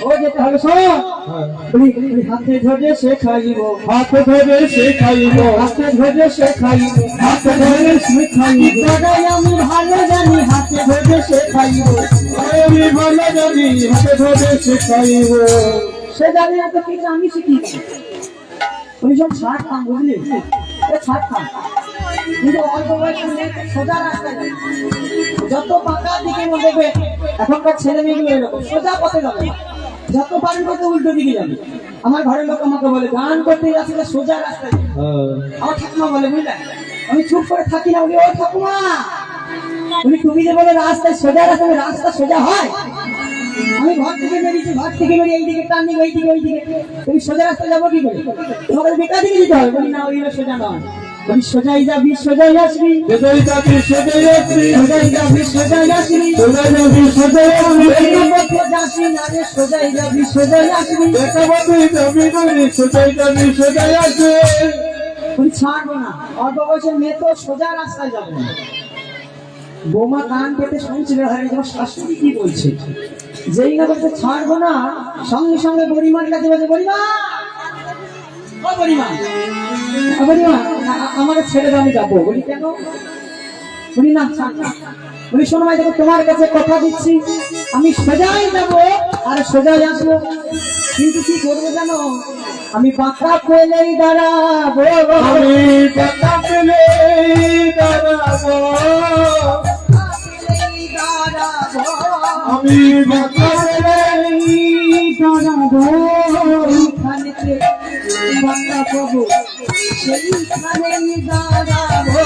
ও যেতে হবে। শোন, হ্যাঁ, বলি হাতে ধরে সে খাইব, হাতে ধরে সে খাইব, হাতে ধরে সে খাইব, হাতে ধরে সে খাইব, দাদাই আমি ভালো জানি, হাতে ধরে সে খাইব। আমি ভালো জানি হাতে ধরে সে খাইব। সে জানি না তো কিছু আমি শিখি, ওই সব ছাড় খাম, বুঝলি? ছাড় খাম, কিন্তু অল্প বয়সে মেয়েকে সোজা রাস্তায় যাবে। যত পাকা দিকে দেখবে এখনকার ছেলে মেয়েগুলো এরকম সোজা পথে যাবে না। যত পারেন তত উল্টো দিকে যাবে। আমার ঘরের লোক আমাকে বলে গান করতে যাচ্ছে সোজা রাস্তায় যাবে। আমার ঠাকুমা বলে বুঝলেন, আমি চুপ করে থাকি না, বলি ও ঠাকুমা তুমি যে বলে রাস্তায় সোজা রাস্তায়, রাস্তা সোজা হয়? আমি ঘর থেকে বেরিয়েছি, ঘর থেকে বেরিয়ে এইদিকে টান দিকে ওইদিকে ওইদিকে, তুমি সোজা রাস্তায় যাবো কি করে? তোমাকে বেকার দিকে দিতে হবে। বলি না, ওইগুলো সোজা নয়, তুমি সোজাই যাবি সোজাই আসবি, সোজাই যাবি সোজাই আসবি, সোজাই যাবি সোজাই আসবি, সোজাই যাবি সোজাই আসবি, যাসি না রে সোজাই যাবি সোজাই আসবি। দেখা বন্ধু যাবি বলি সোজাই যাবি সোজাই আসবি। তুমি ছাড়বো না, অল্প বয়সের মেয়ে তো সোজা রাস্তায় যাবে না। বোমা কান পেতে শুনছিল, হ্যাঁ তোমার শাশুড়ি কি বলছে। যেই না বলতে ছাড়বো না, সঙ্গে সঙ্গে বড়িমার কাছে বলছে বড়িমা ও বড়িমা ও বড়িমা আমাকে ছেড়ে দাও, আমি যাবো। বলি কেন? বলি না ছাড় না। বলি শোনো ভাই, দেখো তোমার কাছে কথা দিচ্ছি, আমি সোজাই যাবো আর সোজাই আসবো, কিন্তু কি করবো জানো? আমি পাকা পেলেই দাঁড়াবো, আমি কথা পেলেই দাঁড়াবো, আমি কথা পেলেই দাঁড়াবো, এইখানেতে বাংলা পাবো সেইখানেই দাঁড়াবো।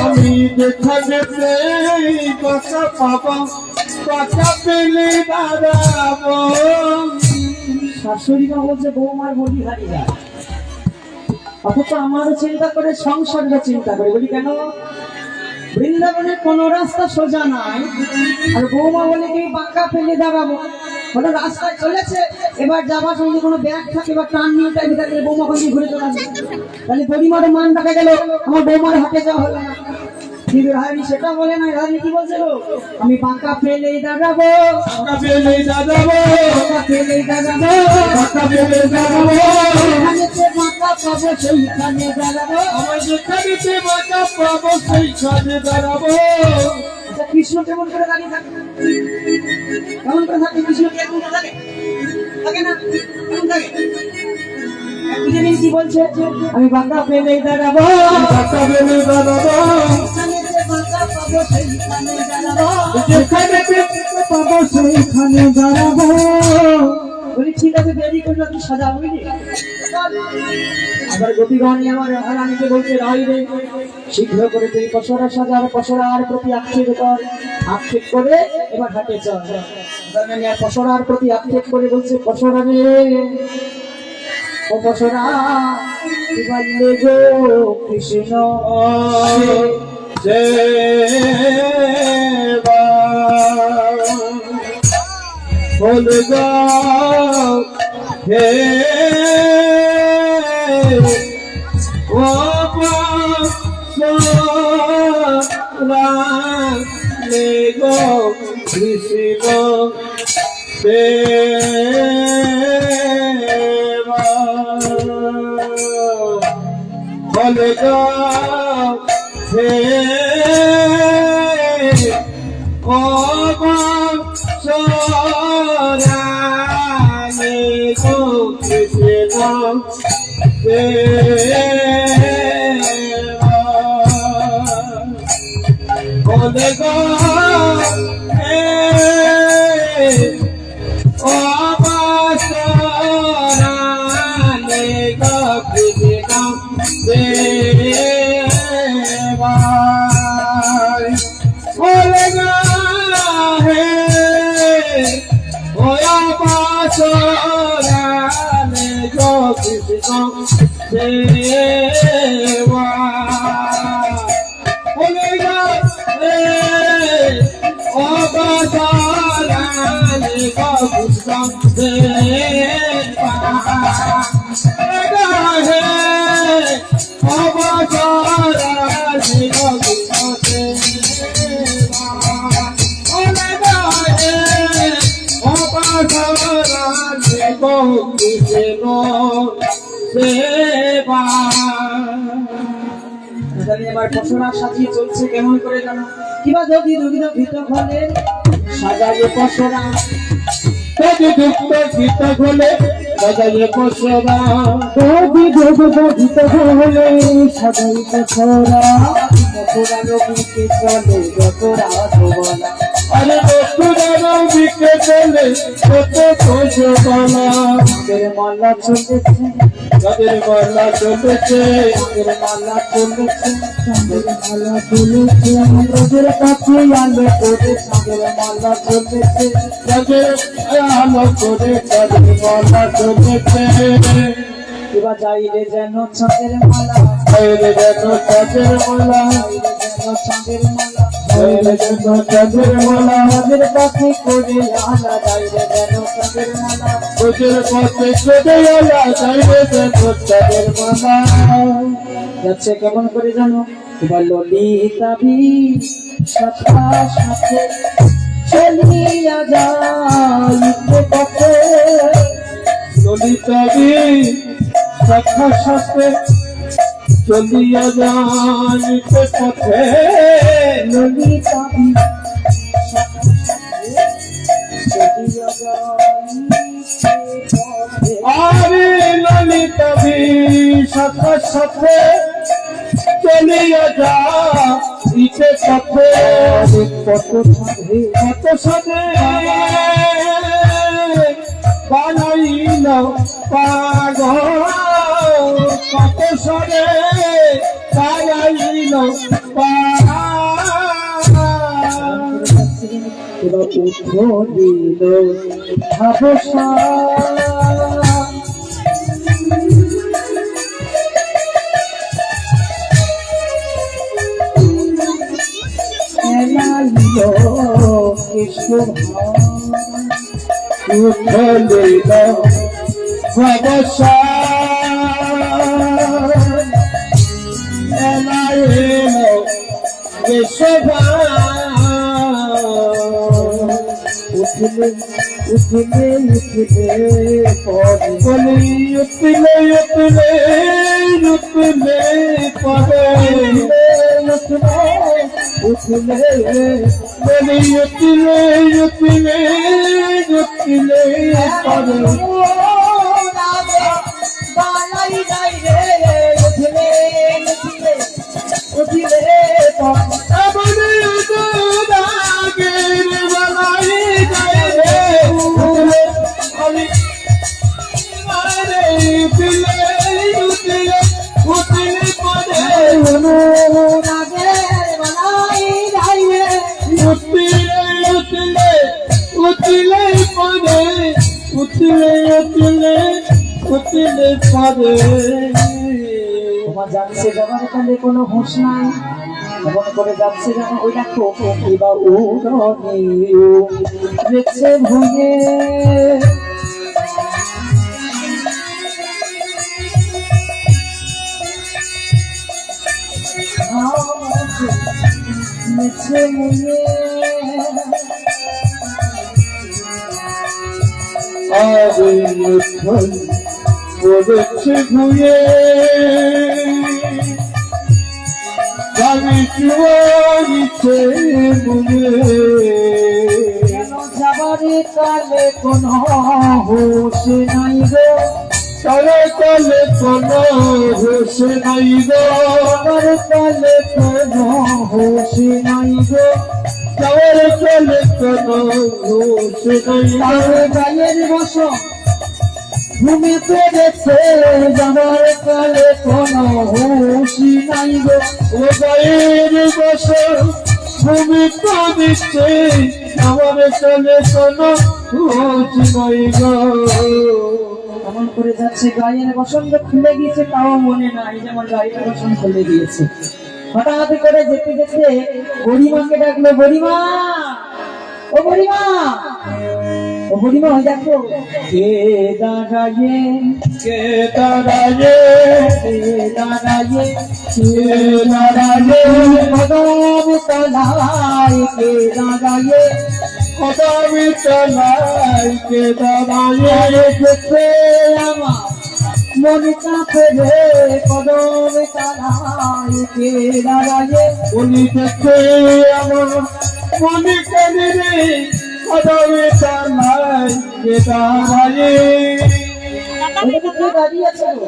আমি দেখা পেলেই কথা পাবো, কথা পেলে দাঁড়াবো। শাশুড়ি মা বলছে বৌমার বলি হারি যায়, অথচ আমারও চিন্তা করে সংসারটা চিন্তা করে। বলি কেন? বৃন্দাবনের কোন রাস্তা সোজা নাই, আর বৌমা বলে কি বাঁকা ফেলে দাঁড়াবো। ওটা রাস্তায় চলেছে, এবার যাবার সঙ্গে কোনো ব্যাগ থাকে বা টান নিয়ে তাই ভিতরে বৌমা কোন ঘুরে চলে আসবে, তাহলে পরিমাণে মান রাখা গেল, আমার বৌমার হাতে যাওয়া হলো না। কিন্তু রাহানি সেটা বলে না, রাহানি কি বলছে? আমি বাঁকা ফেলেই দাঁড়াবো, কথা পেলে দাঁড়াবো, বাঁকা ফেলেই দাঁড়াবো, কথা পেলে দাঁড়াবো, যেখানেতে বাঁকা পাবো সেইখানে দাঁড়াবো। আমার যেখানেতে বাঁকা পাবো সেইখানে দাঁড়াবো। আচ্ছা কৃষ্ণ কেমন করে দাঁড়িয়ে থাকে? কেমন করে থাকে কৃষ্ণ? কেমন করে থাকে? থাকে না? কেমন থাকে? বুঝে নিন কি বলছে? আমি বাঁকা পেলেই দাঁড়াবো, কথা পেলে দাঁড়াবো, যেখানেতে বাঁকা পাবো সেইখানে দাঁড়াবো। যেখানেতে বাঁকা পাবো সেইখানে দাঁড়াবো। বলি ঠিক আছে, দেরি করলে তুই সাজা বুঝলি। আবার গোপীগণ আমার রানীকে বলছে রাই রে, শীঘ্র করে তুই পশরা সাজার, পশরার প্রতি আক্ষেপ কর, আক্ষেপ করে এবার হাটে চল। রানী আর পশরার প্রতি আক্ষেপ করে বলছে পশরা রে ও পশরা, কি বললে গো কৃষ্ণ সেবা বলে গো হে ও রে গো কৃষ্ণ সেবা বলে গো হে ও সরালে গো কৃষ্ণ দেবা বলে গো হে ও সরালে গো কৃষ্ণ দেবা বলে গো হে ওয়া পাশরালে গো কৃষ্ণ সেবা বলে গো হে ওয়া পাশরালে গো কৃষ্ণ সেবা বলে গো হে ওয়া পাশরালে গো কৃষ্ণ সেবা বলে গো হে ওয়া পাশরালে গো কৃষ্ণ সেবা। এবার পশরা সাজিয়ে চলছে কেমন করে জানো? কিবা যদি দুগ্ধ ভিত ঘরে সাজায়ে পশরা, যদি দুঃখ গীত হলে সাজাইয়ে পশরা, যদি দুগ্ধ ভিত ঘরে সাজায়ে পশরা, পুরানো বিকে চলে যত রাজবালা আরে পুরানো বিকে চলে কত খোঁজবালা চাঁদের মালা চলেছে তাদের মালা চলেছে চাঁদের মালা চলেছে চাঁদের মালা চলেছে রোদের কাছে আলো করে চাঁদের মালা চলেছে তাদের আলো করে তাদের মালা চলেছে এবার যাইলে যেন চাঁদের মালা বাইরে যেন তাদের মালা যেন চাঁদের মালা বাইরে যেন তাদের মালা চাঁদের কাছে করে আলা যাইলে যেন চাঁদের মালা ওদের পথে চলে আলা বাইরে যেন তাদের মালা যাচ্ছে কেমন করে জানো এবার ললিতা বি সাথে সাথে চলিয়া যাইতে পথে ললিতাবি শাখা সাথে চলিয়া যাইতে পথে ললিতা বি চলিয়া যাইতে পথে আরে ললিতাবি শাখা সাথে চলিয়া যাইতে পথে কত সাধে কত সাথে বানাইল পাগল কত সরে বানাইল পাগল এবার উঠলিল ভাবসা এলাইল কৃষ্ণ উঠলিল ভবসা এলাইল কেশবা উঠলে উঠলে উঠলে পরে বলি উঠলে উঠলে উঠলে পরে উঠলে বলি উঠলে উঠলে উঠলে পরে বলি উঠলাগের বলাই যায় রে উঠলে বলি আরে উঠলে উঠলে উঠলে পরে উঠলে উঠলে উঠলে পরে উঠলে উঠলে উঠলে পরে তোমার যাচ্ছে যাবার কালে কোনো হুঁশ নাই এমন করে যাচ্ছে যেন ওই দেখো কিবা উড়নে দেখছে ভুগে দেখছে ভুগে আরে উঠল পড়েছে ঘুয়ে গাড়ি চুয়ারিছে মুয়ে কেন যাবারে কালে কোনো হুঁশ নাই গো তারে কালে কোনো হুঁশ নাই গো যাবারে কালে কোনো হুঁশ নাই গো তারে কালে কোনো হুঁশ নাই গো তারে গায়ের বসো ঘুমে পেরেছে যাবার কালে কোনো হুঁশ নাই গো ও গায়ের বছর ভূমি দিচ্ছে আমার কালে কোনো হুঁশ নাই গো এমন করে যাচ্ছে গায়ের বসন্ত খুলে গিয়েছে তাও মনে নাই যেমন গায়ের বসন্ত খুলে গিয়েছে হঠাৎ করে যেতে যেতে বুড়িমাকে ডাকলো বুড়িমা ও বুড়িমা ও বুড়িমা ওই দেখো কে দাঁড়ায়ে কে দাঁড়ায়ে কে দাঁড়ায়ে কে দাঁড়ায়ে কদম তলায় কে দাঁড়ায়ে কদমি তলায় কে দাঁড়ায়ে দেখে আমার মন কাঁপে রে কদম তলায় কে দাঁড়ায়ে উনি দেখে আমার মনে কানে রে কদমি তলায় কে দাঁড়ায়ে ওইদিকে কে দাঁড়িয়ে আছে গো?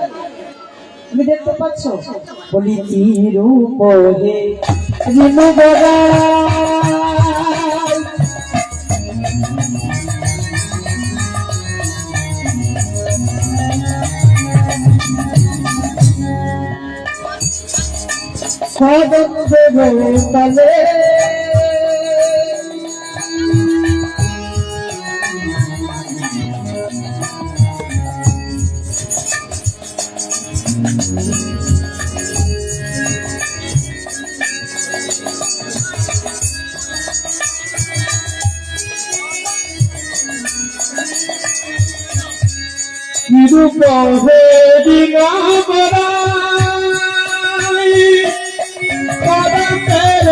তুমি দেখতে পাচ্ছ বলি কি রূপ হে জিনু বড়াই কদম দেবে তলে নিরূপে ডিঙা বড়াই কদমের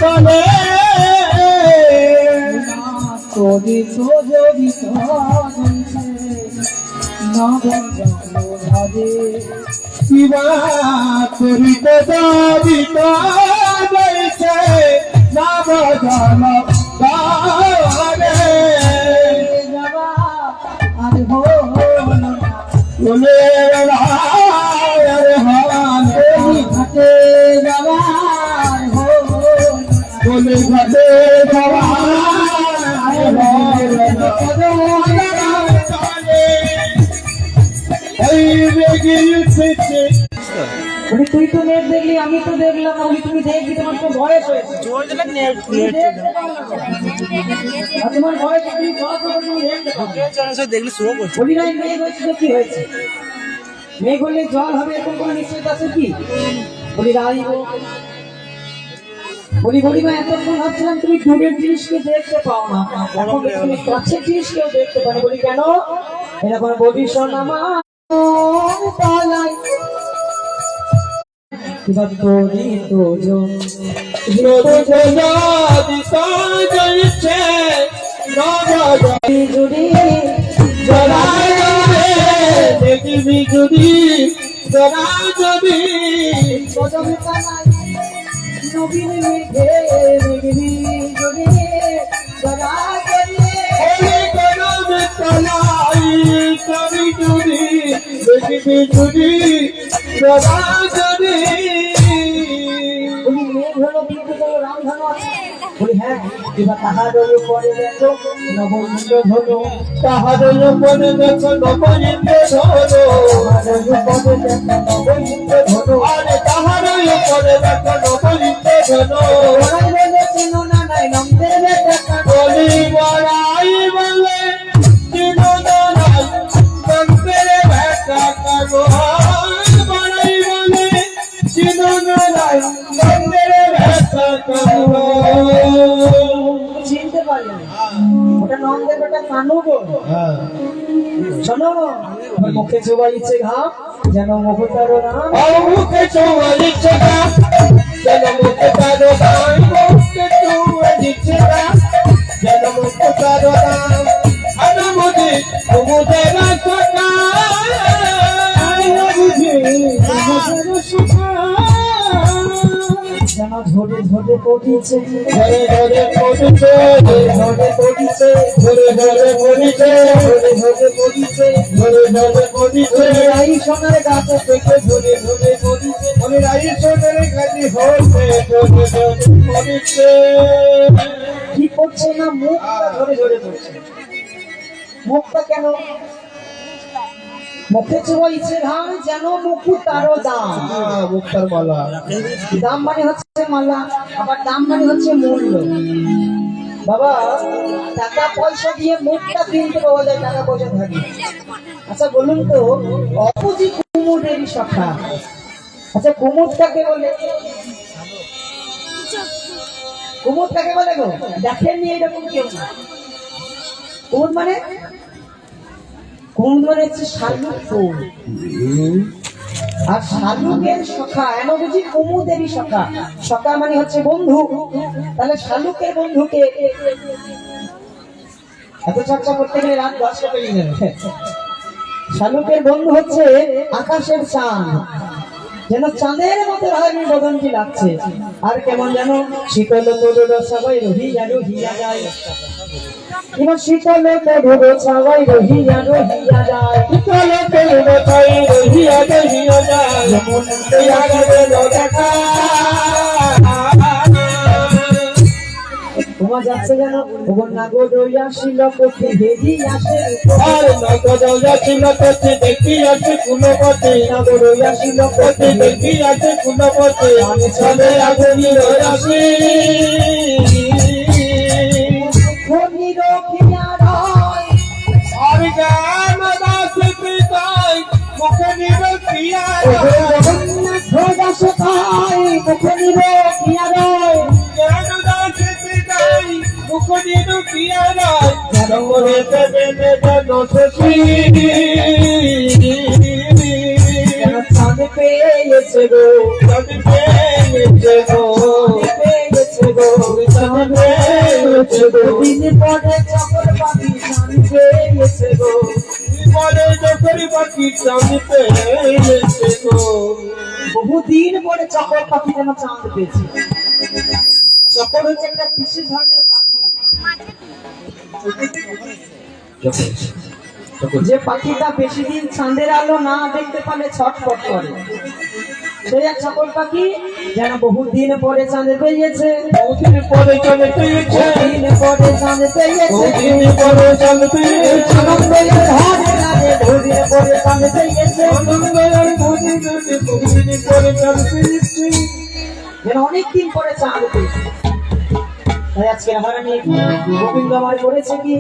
তলে তোরে তো যদি নবে শিবা করিত দাবিত যাইছে নাম জল গারে আর হো বলে রে হালে ঘাটে যাবার হো বলে ঘটে যাওয়া এই বেগে উঠেছে বলি তুই তো মেঘ দেখলি আমি তো দেখলাম না বলি তুমি দেখবি তোমার তো বয়স হয়েছে তুমি দেখতে পারো না। আর তোমার বয়স তুমি বয়স হলে তুমি দেখতে পারো না। দেখলে শুরু করছে বলি নাই মেঘ হয়েছে তো কি হয়েছে মেঘ হলে জল হবে এরকম কোনো নিশ্চয়তা আছে কি বলি রাই বলি বলিমা এতক্ষণ ভাবছিলাম তুমি দূরের জিনিসকে দেখতে পাও না এখন তুমি কাছের জিনিসকেও দেখতে পারো বলি কেন এরকম বলি সোনামা পালাই তোরি তোজো জুড়ি কদমে পালাই নবীন মেঘে মেঘনি জুড়ি জরা বলি মেঘ হলো বিদ্যুৎ হলো রামধনু আছে বলি হ্যাঁ এবার তাহার পরে দেখো নবনীন্দ্র ধনু তাহার পরে দেখো নবনীন্দ্র ধনু পরে দেখো নবনীন্দ্র ধনু আরে তাহার পরে দেখো নবনীন্দ্র ধনু বড়াই বলে চেনো না নাই নন্দের বেটা বলি বড়াই বলে চিনো না নাই নন্দের বেটা কানো বড়াই বলে চিনো না নাই নন্দের বেটা কানো চিনতে পারলি না ওটা নন্দের বেটা কানু গো শোনো আমার মুখে চোবাইছে ঘাম যেন মুখ তার নাম মুখে চোয়ালিছে যেন মুখে তার নাম মুখে চোয়ালিছে যেন মুখে তার নাম আনমদি মুদে রাখা যেন ঝরে ঝরে পড়িছে ধরে ধরে পড়িছে ঝরে পড়িছে ধরে ধরে পড়িছে ঝরে ঝরে পড়িছে ধরে ধরে পড়িছে এই সোনার গাছে থেকে ঝরে ঝরে পড়িছে আমি রাইসনের কাছে হতে ধরে ধরে পড়িছে কি করছে না মুখটা ধরে ধরে পড়ছে মুখটা কেন মুখে চোবাইছে ঘাম যেন মুকুট তারও দাম মুক্তার মালা দাম মানে হচ্ছে মালা আবার দাম মানে হচ্ছে মূল্য বাবা টাকা পয়সা দিয়ে মুখটা কিনতে পাওয়া যায় টাকা পয়সা থাকে আচ্ছা বলুন তো অপুজি কুমুদেরই সখা আচ্ছা কুমুদ কাকে বলে কুমুদ কাকে বলে গো দেখেননি এরকম কেউ না কুমুদ মানে হচ্ছে শালুক ফুল আর শালুকের সখা এমন বুঝি কুমুদেরই সখা সখা মানে হচ্ছে বন্ধু তাহলে শালুকের বন্ধুকে এত চর্চা করতে গেলে রাত 10টা বেজে যাবে শালুকের বন্ধু হচ্ছে আকাশের চাঁদ যেন চাঁদের মতো রাগী বদনটি লাগছে আর কেমন যেন শীতল তরুণ সবাই রহিয়া রহিয়া যায় এবার শীতল তরুণ সবাই রহিয়া রহিয়া যায় শীতল তরুণ সবাই রহিয়া রহিয়া যায় যেমন দেখা শোনা যাচ্ছে যেন বন্যা গড়িয়া শিল পথে হেরি আসে আর নগদ যাচ্ছিল পথে দেখি আছে কোনো পথে গড়িয়া শিল পথে দেখি আছে কোনো পথে আমি চলে আসি আসি ধনী রখিয়া রয় আর গান দাসে পিতাই মুখে নিরখিয়া ভোজা সতাই মুখনি রখিয়া রয় গান দাসে পিতাই মুখে নিরখিয়া রয় জঙ্গলে দেবে জন শশী চাঁদ পেয়েছে গো চাঁদ পেয়েছে গো পেয়েছে গো চাঁদ পেয়েছে গো দিন পরে চকর পাখি চাঁদ পেয়েছে গো মরে যখনই পাখি চাঁদ পেয়েছে গো বহুদিন পরে চকর পাখি যেন চাঁদ পেয়েছে। চকর হচ্ছে একটা বিশেষ ধরনের পাখি, যে পাখিটা বেশি দিন চাঁদের আলো না দেখতে পালে ছটফট করে, সেই এক চকর পাখি যেন বহুদিন পরে চাঁদ পেয়েছে। বহুদিন পরে চাঁদ পেয়েছে, দিন পরে চাঁদ পেয়েছে, বহুদিন পরে চাঁদ পেয়েছে, আনন্দের ধারে লাগে বহুদিন পরে চাঁদ পেয়েছে, বহুদিন পরে চাঁদ পেয়েছে, যেন অনেকদিন পরে চাঁদ পেয়েছে। তাই আজকে হারানি গোবিন্দ আমার করেছে কি,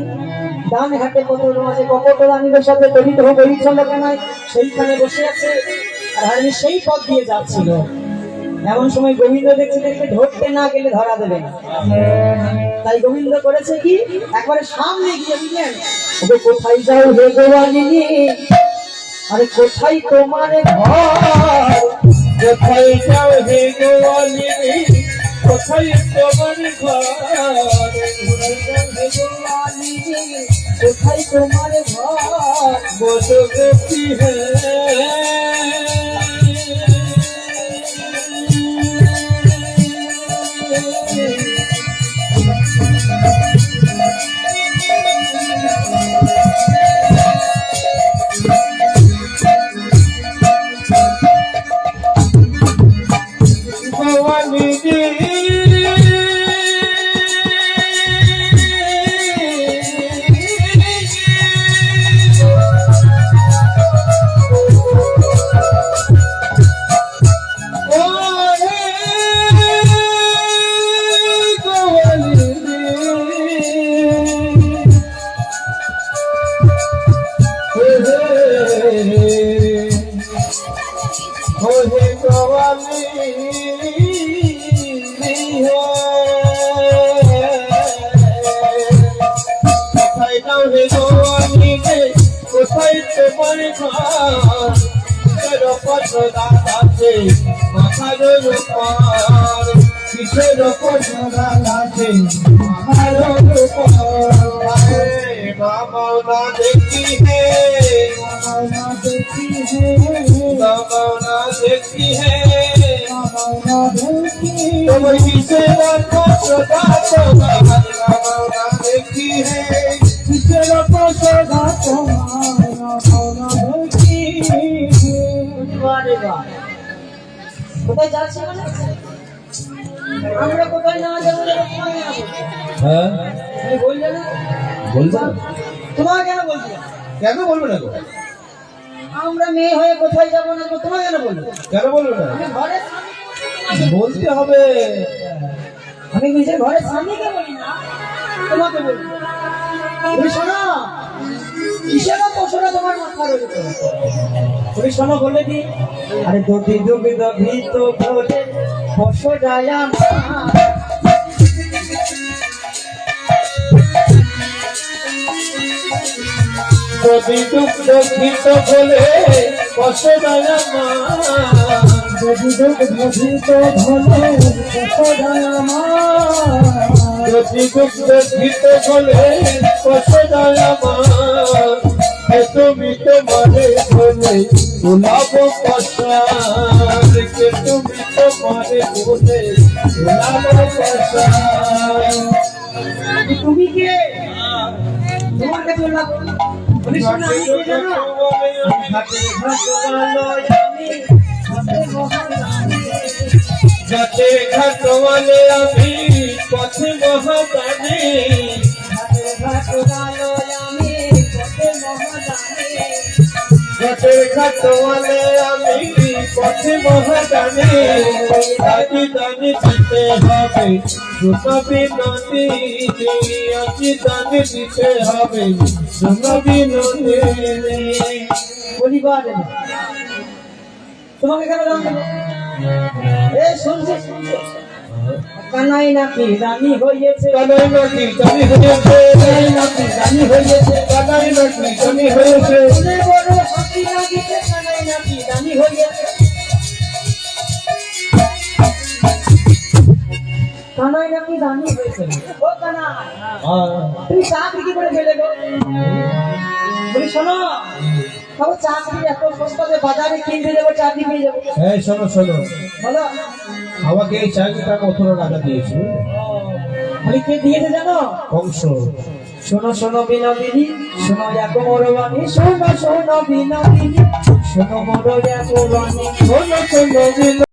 ডান ঘাটে কত মাঝে কপট রানীদের সাথে দলিত হোক চন্দ্রকানায় সেইখানে বসে আছে, আর হারানি সেই পথ দিয়ে যাচ্ছিল। এমন সময় গোবিন্দ দেখতে দেখতে ধরতে না গেলে ধরা দেবে না, তাই গোবিন্দ করেছে কি, একবারে সামনে গিয়ে দিলেন, ওকে কোথায় যাও হে গোয়ালিনী, আরে কোথায় তোমার ঘর, কোথায় যাও হে গোয়ালিনী, কোথায় তোমার ঘর, কোথায় তোমার ঘর, বলো গতি হে কোথায় তোমার ঘর, কিসের ওপর সদা আছে মাথার উপর, কিসের ওপর সদা আছে মাথার উপর, বাবা না দেখি হে, না দেখি হে, বাবা না দেখি হে, না দেখি তোমার কিসের ওপর সদা তোমার, বাবা না দেখি হে, কিসের ওপর সদা তোমার, কোথায় যাচ্ছি মানে আমরা কোথায় না যাবো, হ্যাঁ বললে না বলবো, তোমাকে কেন বলছি, কেন বলবো না গো, আমরা মেয়ে হয়ে কোথায় যাবো না, তোমাকে কেন বলবো, কেন বলবো না, আমি ঘরের বলতে হবে, আমি নিজের ঘরের স্বামীকে বলি না, তোমাকে বলি, তুমি শোনো কিসের পশুরা তোমার মাথা রয়েছে, তুমি শোনো বলে দি, আরে দধি দুগ্ধ ভীত ভোরে পশু যায় যদি দুগ্ধ ঘিত বলে বসে দয়া মা, যদি দুগ্ধ ভীত ভোলে পশু যায় যদি দুগ্ধ ঘিত বলে বসে দয়া মা, তুমি তোমারে বলে গোলাপ পশার, তুমি তোমারে বলে গোলাপ পশার, তুমি কে, তোমার কাছে তুমি শোনো আমি কে জানো, ঘাটে ঘাট ভালোই আমি হাতে মহান যাতে ঘাটওয়ালে আমি পথে মহাদানে ঘাটের ঘাটওয়ালে আমি পথে মহাদানে আজি দানে দিতে হবে সুনবী নদী আজি দানে দিতে হবে সুনবী নদী পরিবার তোমাকে কেন দান দেবো? এ শুনছে কানাই নাকি রানী হয়েছে, কানাই নাকি জানি হয়েছে, কানাই নাকি রানী হয়েছে, কানাই নাকি জানি হয়েছে, শুনে বড় হাসি লাগিছে, কানাই নাকি রানী হয়েছে। কানাই নাকি রানী হয়েছে। ও কানাই, তুমি চাকরি কি করে পেলে গো? বলি শোনো, তবে চাকরি এত সস্তাতে বাজারে কিনতে যাবো, চাকরি পেয়ে যাবো। এই শোনো শোনো, বলো আমাকে এই চাকরিটা 18 টাকা দিয়েছে, আমি কে দিয়েছে জানো? কংস। শোনো শোনো বিনোদিনী, শোনো এক মরবাণী, শোনো শোনো বিনোদিনী, শোনো বড় এক বাণী, শোনো শোনো